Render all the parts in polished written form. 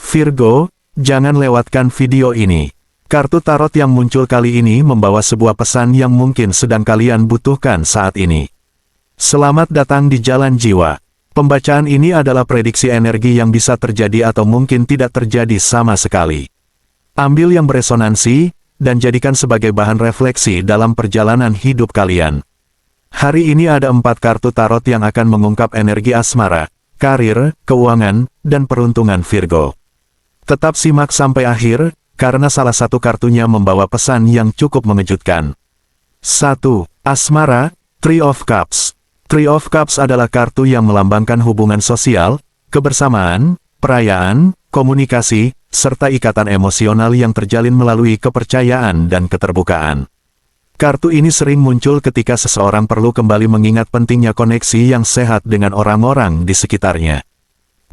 Virgo, jangan lewatkan video ini. Kartu tarot yang muncul kali ini membawa sebuah pesan yang mungkin sedang kalian butuhkan saat ini. Selamat datang di Jalan Jiwa. Pembacaan ini adalah prediksi energi yang bisa terjadi atau mungkin tidak terjadi sama sekali. Ambil yang beresonansi, dan jadikan sebagai bahan refleksi dalam perjalanan hidup kalian. Hari ini ada 4 kartu tarot yang akan mengungkap energi asmara, karir, keuangan, dan peruntungan Virgo. Tetap simak sampai akhir, karena salah satu kartunya membawa pesan yang cukup mengejutkan. 1. Asmara, Three of Cups. Three of Cups adalah kartu yang melambangkan hubungan sosial, kebersamaan, perayaan, komunikasi, serta ikatan emosional yang terjalin melalui kepercayaan dan keterbukaan. Kartu ini sering muncul ketika seseorang perlu kembali mengingat pentingnya koneksi yang sehat dengan orang-orang di sekitarnya.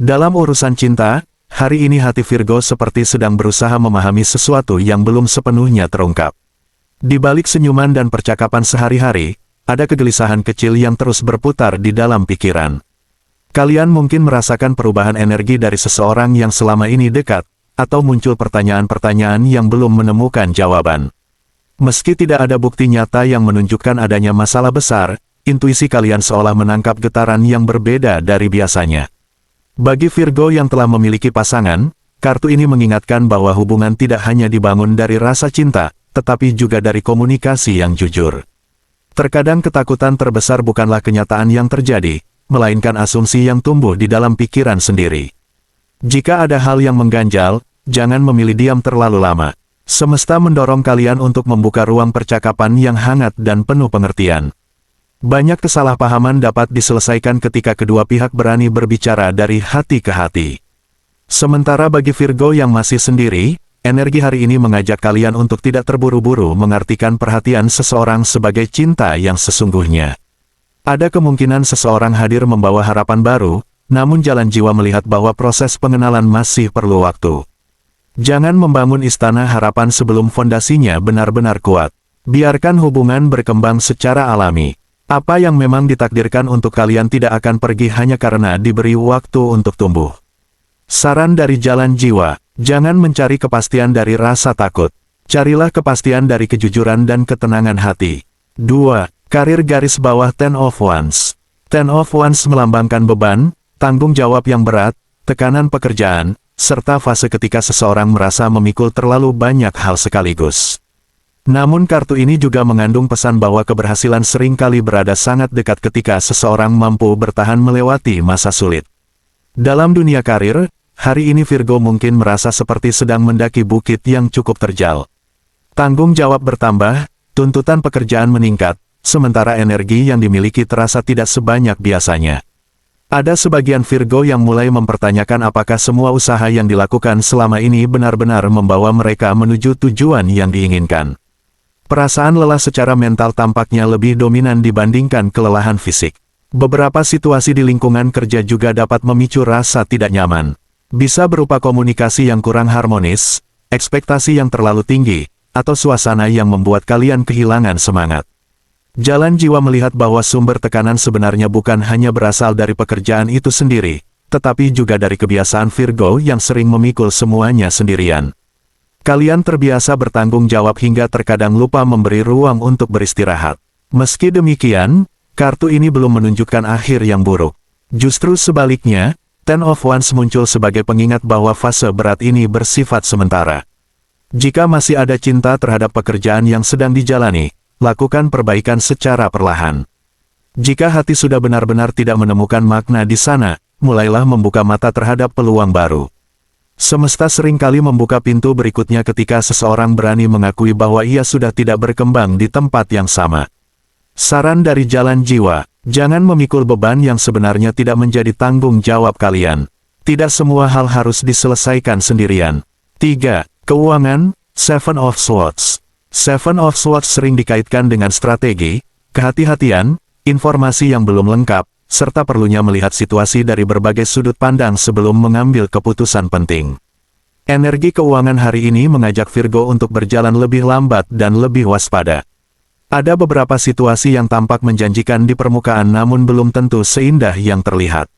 Dalam urusan cinta, hari ini hati Virgo seperti sedang berusaha memahami sesuatu yang belum sepenuhnya terungkap. Di balik senyuman dan percakapan sehari-hari, ada kegelisahan kecil yang terus berputar di dalam pikiran. Kalian mungkin merasakan perubahan energi dari seseorang yang selama ini dekat, atau muncul pertanyaan-pertanyaan yang belum menemukan jawaban. Meski tidak ada bukti nyata yang menunjukkan adanya masalah besar, intuisi kalian seolah menangkap getaran yang berbeda dari biasanya. Bagi Virgo yang telah memiliki pasangan, kartu ini mengingatkan bahwa hubungan tidak hanya dibangun dari rasa cinta, tetapi juga dari komunikasi yang jujur. Terkadang ketakutan terbesar bukanlah kenyataan yang terjadi, melainkan asumsi yang tumbuh di dalam pikiran sendiri. Jika ada hal yang mengganjal, jangan memilih diam terlalu lama. Semesta mendorong kalian untuk membuka ruang percakapan yang hangat dan penuh pengertian. Banyak kesalahpahaman dapat diselesaikan ketika kedua pihak berani berbicara dari hati ke hati. Sementara bagi Virgo yang masih sendiri, energi hari ini mengajak kalian untuk tidak terburu-buru mengartikan perhatian seseorang sebagai cinta yang sesungguhnya. Ada kemungkinan seseorang hadir membawa harapan baru, namun jalan jiwa melihat bahwa proses pengenalan masih perlu waktu. Jangan membangun istana harapan sebelum fondasinya benar-benar kuat. Biarkan hubungan berkembang secara alami. Apa yang memang ditakdirkan untuk kalian tidak akan pergi hanya karena diberi waktu untuk tumbuh. Saran dari Jalan Jiwa, jangan mencari kepastian dari rasa takut. Carilah kepastian dari kejujuran dan ketenangan hati. 2. Karir garis bawah Ten of Wands. Ten of Wands melambangkan beban, tanggung jawab yang berat, tekanan pekerjaan, serta fase ketika seseorang merasa memikul terlalu banyak hal sekaligus. Namun kartu ini juga mengandung pesan bahwa keberhasilan seringkali berada sangat dekat ketika seseorang mampu bertahan melewati masa sulit. Dalam dunia karir, hari ini Virgo mungkin merasa seperti sedang mendaki bukit yang cukup terjal. Tanggung jawab bertambah, tuntutan pekerjaan meningkat, sementara energi yang dimiliki terasa tidak sebanyak biasanya. Ada sebagian Virgo yang mulai mempertanyakan apakah semua usaha yang dilakukan selama ini benar-benar membawa mereka menuju tujuan yang diinginkan. Perasaan lelah secara mental tampaknya lebih dominan dibandingkan kelelahan fisik. Beberapa situasi di lingkungan kerja juga dapat memicu rasa tidak nyaman. Bisa berupa komunikasi yang kurang harmonis, ekspektasi yang terlalu tinggi, atau suasana yang membuat kalian kehilangan semangat. Jalan Jiwa melihat bahwa sumber tekanan sebenarnya bukan hanya berasal dari pekerjaan itu sendiri, tetapi juga dari kebiasaan Virgo yang sering memikul semuanya sendirian. Kalian terbiasa bertanggung jawab hingga terkadang lupa memberi ruang untuk beristirahat. Meski demikian, kartu ini belum menunjukkan akhir yang buruk. Justru sebaliknya, Ten of Wands muncul sebagai pengingat bahwa fase berat ini bersifat sementara. Jika masih ada cinta terhadap pekerjaan yang sedang dijalani, lakukan perbaikan secara perlahan. Jika hati sudah benar-benar tidak menemukan makna di sana, mulailah membuka mata terhadap peluang baru. Semesta seringkali membuka pintu berikutnya ketika seseorang berani mengakui bahwa ia sudah tidak berkembang di tempat yang sama. Saran dari Jalan Jiwa, jangan memikul beban yang sebenarnya tidak menjadi tanggung jawab kalian. Tidak semua hal harus diselesaikan sendirian. 3. Keuangan, Seven of Swords. Seven of Swords sering dikaitkan dengan strategi, kehati-hatian, informasi yang belum lengkap, serta perlunya melihat situasi dari berbagai sudut pandang sebelum mengambil keputusan penting. Energi keuangan hari ini mengajak Virgo untuk berjalan lebih lambat dan lebih waspada. Ada beberapa situasi yang tampak menjanjikan di permukaan namun belum tentu seindah yang terlihat.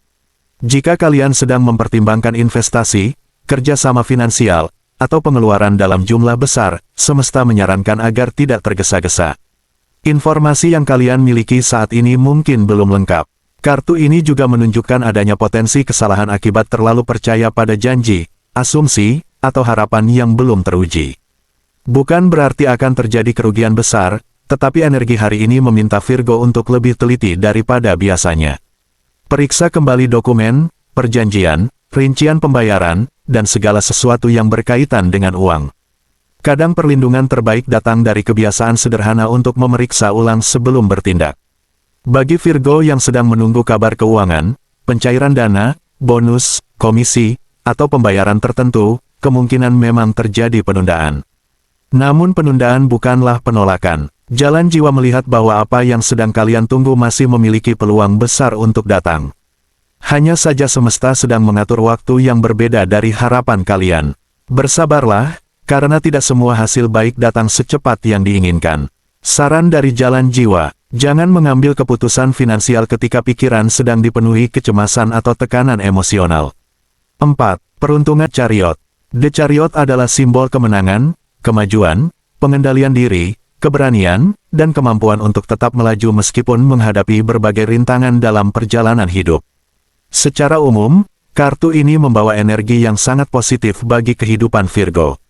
Jika kalian sedang mempertimbangkan investasi, kerjasama finansial, atau pengeluaran dalam jumlah besar, semesta menyarankan agar tidak tergesa-gesa. Informasi yang kalian miliki saat ini mungkin belum lengkap. Kartu ini juga menunjukkan adanya potensi kesalahan akibat terlalu percaya pada janji, asumsi, atau harapan yang belum teruji. Bukan berarti akan terjadi kerugian besar, tetapi energi hari ini meminta Virgo untuk lebih teliti daripada biasanya. Periksa kembali dokumen, perjanjian, rincian pembayaran, dan segala sesuatu yang berkaitan dengan uang. Kadang perlindungan terbaik datang dari kebiasaan sederhana untuk memeriksa ulang sebelum bertindak. Bagi Virgo yang sedang menunggu kabar keuangan, pencairan dana, bonus, komisi, atau pembayaran tertentu, kemungkinan memang terjadi penundaan. Namun penundaan bukanlah penolakan. Jalan jiwa melihat bahwa apa yang sedang kalian tunggu masih memiliki peluang besar untuk datang. Hanya saja semesta sedang mengatur waktu yang berbeda dari harapan kalian. Bersabarlah, karena tidak semua hasil baik datang secepat yang diinginkan. Saran dari jalan jiwa, jangan mengambil keputusan finansial ketika pikiran sedang dipenuhi kecemasan atau tekanan emosional. 4. Peruntungan Chariot. The Chariot adalah simbol kemenangan, kemajuan, pengendalian diri, keberanian, dan kemampuan untuk tetap melaju meskipun menghadapi berbagai rintangan dalam perjalanan hidup. Secara umum, kartu ini membawa energi yang sangat positif bagi kehidupan Virgo.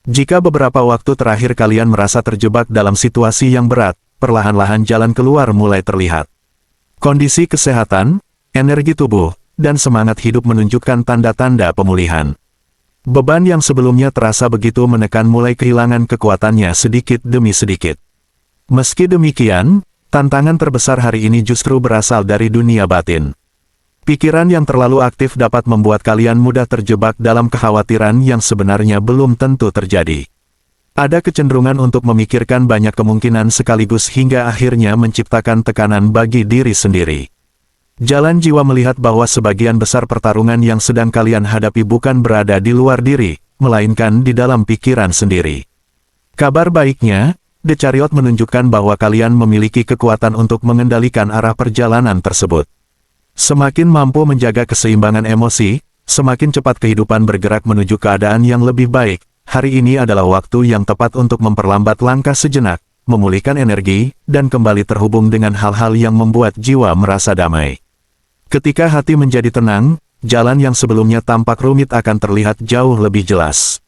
Jika beberapa waktu terakhir kalian merasa terjebak dalam situasi yang berat, perlahan-lahan jalan keluar mulai terlihat. Kondisi kesehatan, energi tubuh, dan semangat hidup menunjukkan tanda-tanda pemulihan. Beban yang sebelumnya terasa begitu menekan mulai kehilangan kekuatannya sedikit demi sedikit. Meski demikian, tantangan terbesar hari ini justru berasal dari dunia batin. Pikiran yang terlalu aktif dapat membuat kalian mudah terjebak dalam kekhawatiran yang sebenarnya belum tentu terjadi. Ada kecenderungan untuk memikirkan banyak kemungkinan sekaligus hingga akhirnya menciptakan tekanan bagi diri sendiri. Jalan jiwa melihat bahwa sebagian besar pertarungan yang sedang kalian hadapi bukan berada di luar diri, melainkan di dalam pikiran sendiri. Kabar baiknya, The Chariot menunjukkan bahwa kalian memiliki kekuatan untuk mengendalikan arah perjalanan tersebut. Semakin mampu menjaga keseimbangan emosi, semakin cepat kehidupan bergerak menuju keadaan yang lebih baik. Hari ini adalah waktu yang tepat untuk memperlambat langkah sejenak, memulihkan energi, dan kembali terhubung dengan hal-hal yang membuat jiwa merasa damai. Ketika hati menjadi tenang, jalan yang sebelumnya tampak rumit akan terlihat jauh lebih jelas.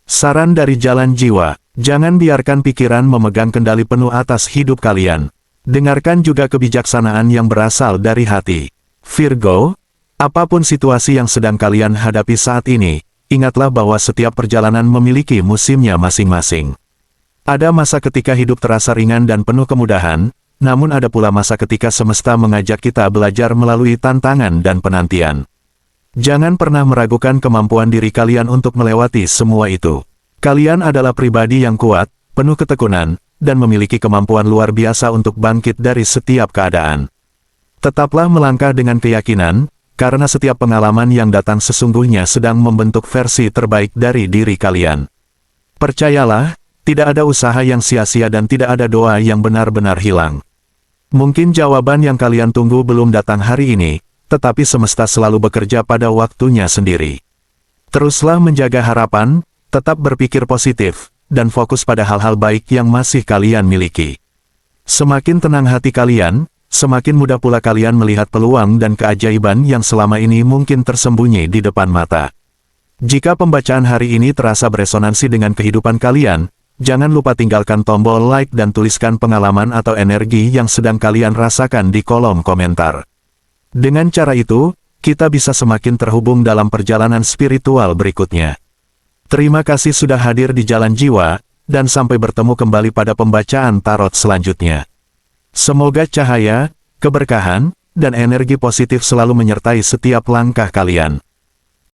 Saran dari jalan jiwa, jangan biarkan pikiran memegang kendali penuh atas hidup kalian. Dengarkan juga kebijaksanaan yang berasal dari hati. Virgo, apapun situasi yang sedang kalian hadapi saat ini, ingatlah bahwa setiap perjalanan memiliki musimnya masing-masing. Ada masa ketika hidup terasa ringan dan penuh kemudahan, namun ada pula masa ketika semesta mengajak kita belajar melalui tantangan dan penantian. Jangan pernah meragukan kemampuan diri kalian untuk melewati semua itu. Kalian adalah pribadi yang kuat, penuh ketekunan, dan memiliki kemampuan luar biasa untuk bangkit dari setiap keadaan. Tetaplah melangkah dengan keyakinan, karena setiap pengalaman yang datang sesungguhnya sedang membentuk versi terbaik dari diri kalian. Percayalah, tidak ada usaha yang sia-sia dan tidak ada doa yang benar-benar hilang. Mungkin jawaban yang kalian tunggu belum datang hari ini, tetapi semesta selalu bekerja pada waktunya sendiri. Teruslah menjaga harapan, tetap berpikir positif, dan fokus pada hal-hal baik yang masih kalian miliki. Semakin tenang hati kalian, semakin mudah pula kalian melihat peluang dan keajaiban yang selama ini mungkin tersembunyi di depan mata. Jika pembacaan hari ini terasa beresonansi dengan kehidupan kalian, jangan lupa tinggalkan tombol like dan tuliskan pengalaman atau energi yang sedang kalian rasakan di kolom komentar. Dengan cara itu, kita bisa semakin terhubung dalam perjalanan spiritual berikutnya. Terima kasih sudah hadir di Jalan Jiwa, dan sampai bertemu kembali pada pembacaan tarot selanjutnya. Semoga cahaya, keberkahan, dan energi positif selalu menyertai setiap langkah kalian.